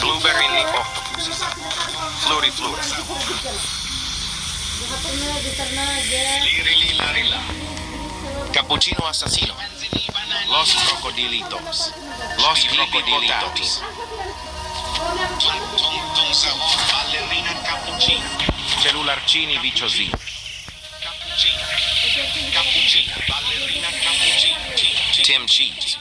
Blueberry octopus. Floriflora. Lirila. Cappuccino assassino. Los crocodilitos. Los crocodilitos. Ton sabor ballerina cappuccino. Cellularcini viciosini. Cappuccino. Ballerina cappuccino. Tim Cheese.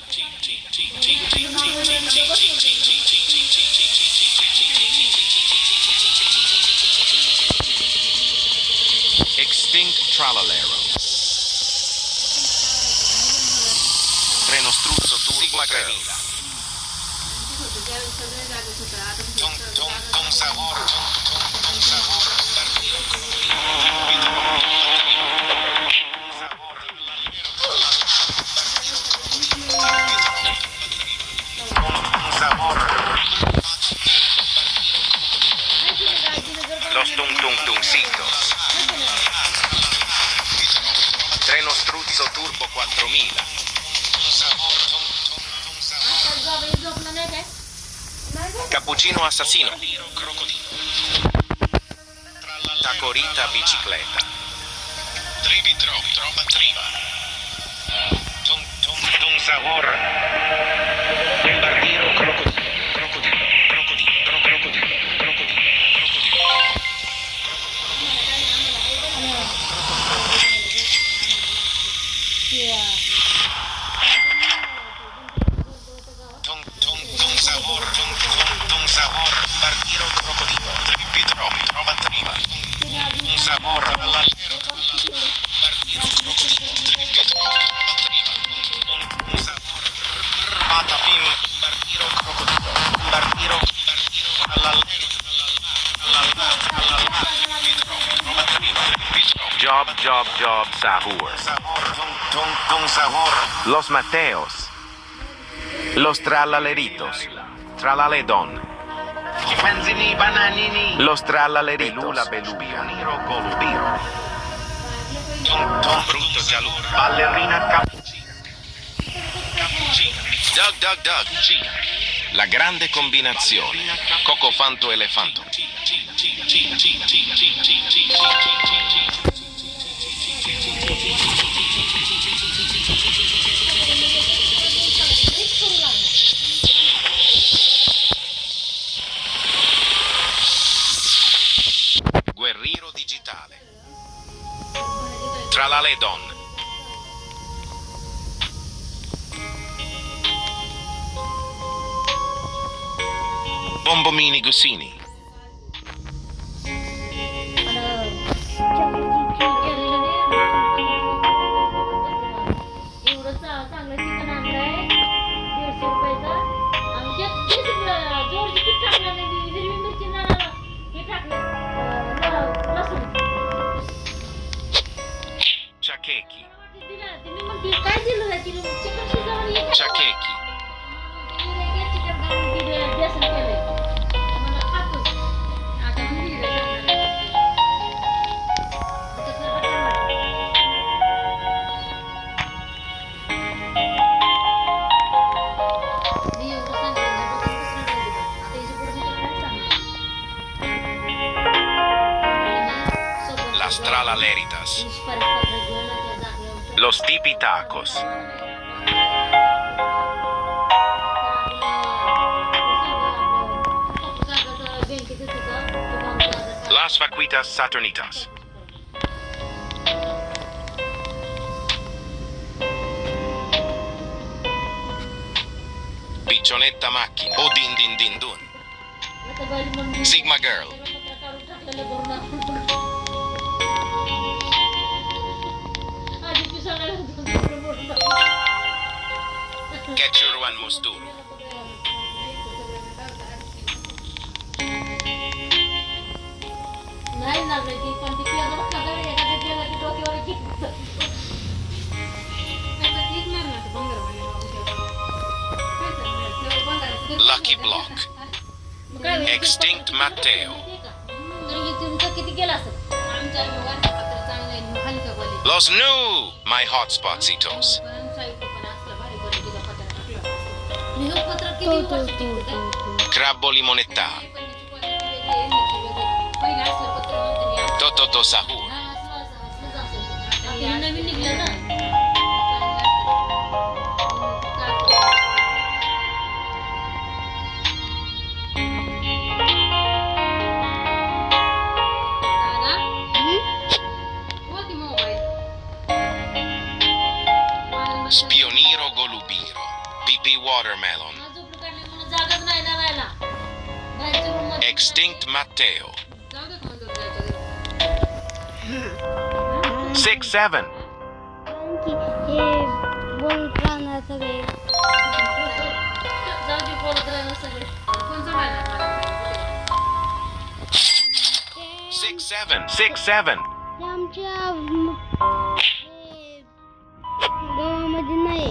Extinct Tralalero. Treno struzzo turbo 3000. Ton sabor. Los tung-tung-tungcitos. Treno struzzo turbo 4000. Cappuccino assassino. Tacorita bicicletta. Trivi trovi, trova triva. Tung sabor. Bombardiro crocodilo. Tung sabor, partiro crocodilo, trivi trova triva. Un sabor all'alero, partiro crocodilo, trivi trova triva. Un sabor patapim, partiro crocodilo, partiro all'alero, Job, sahur. Tung sabor. Los Mateos. Los tralaleritos. Tralaledon. Panzini bananini. Los tralaleritos. Belula. Golubiro. Tung brutto giallo. Ballerina cappuccina. Doug. Cina. La grande combinazione. Cocofanto elefanto. Guerriero digitale. Tralaledon. Bombomini Gussini. Chakeki. Las tralaleritas. Los tipitacos. Las vaquitas saturnitas. Piccionetta macchina. O din dun. Sigma Girl. Ketchuruan Musturu. Lucky Block. Extinct Matteo. Los new, my hotspotsitos. Crabbo limonetta. Tototo sahur. नवीन निघलं ना Spioniro golubiro. Pipi watermelon. जागाच नाही ना राहायला बाहेरच्या room मध्ये Extinct Matteo. जाऊ दे कोण 6-7. की हे बोलत राहणार सगळे जाऊ दे बोलत राहिलं सगळे कोण जमायला 6-7. 6-7. ते आमच्या गावामध्ये नाही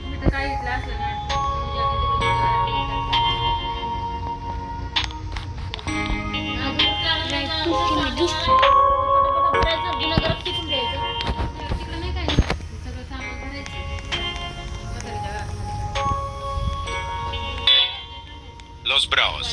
मी तर काय घेतलं असलं ना Los Bros.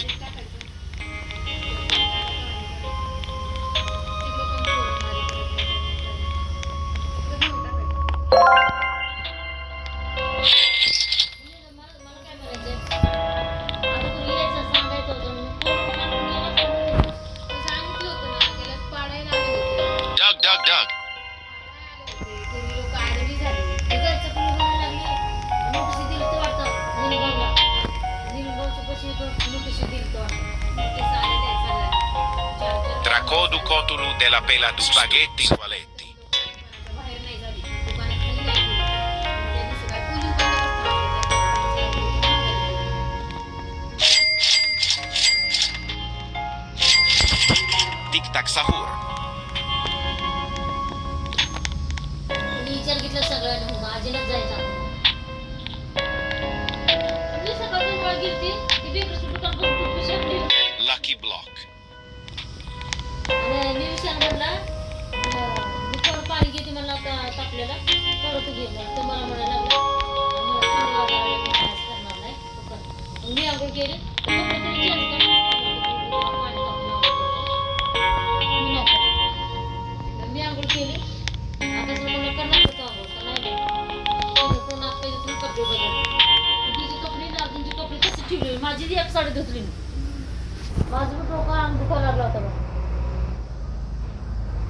Doug. Tracodu cotulu della pela du spaghetti toaletti. Tic tac sahur. विचार घेतला सगळ्यांनी माझीलाच जायचा मी सकाळची मुळे गेलती ती बेकरीचं दुकान बघून खूप खुश वाटली. Lucky block. आणि मी विचार म्हणला मी थोडं पाणी घेते मला तापलेला परत घे मग तर मला म्हणायला लागला करणार नाही तो कर. मग मी अगोदर गेले कपडे तरी change कर. पाणी तापलं मी नको मी आंघोळ केली आता मला करणार होतं आंघोळ तर नाही कोण आता इथून कपडे बदल तिचे कपडे ना तुमचे कपडे कसे ठेवले माझी ती एक साडी धुतली मी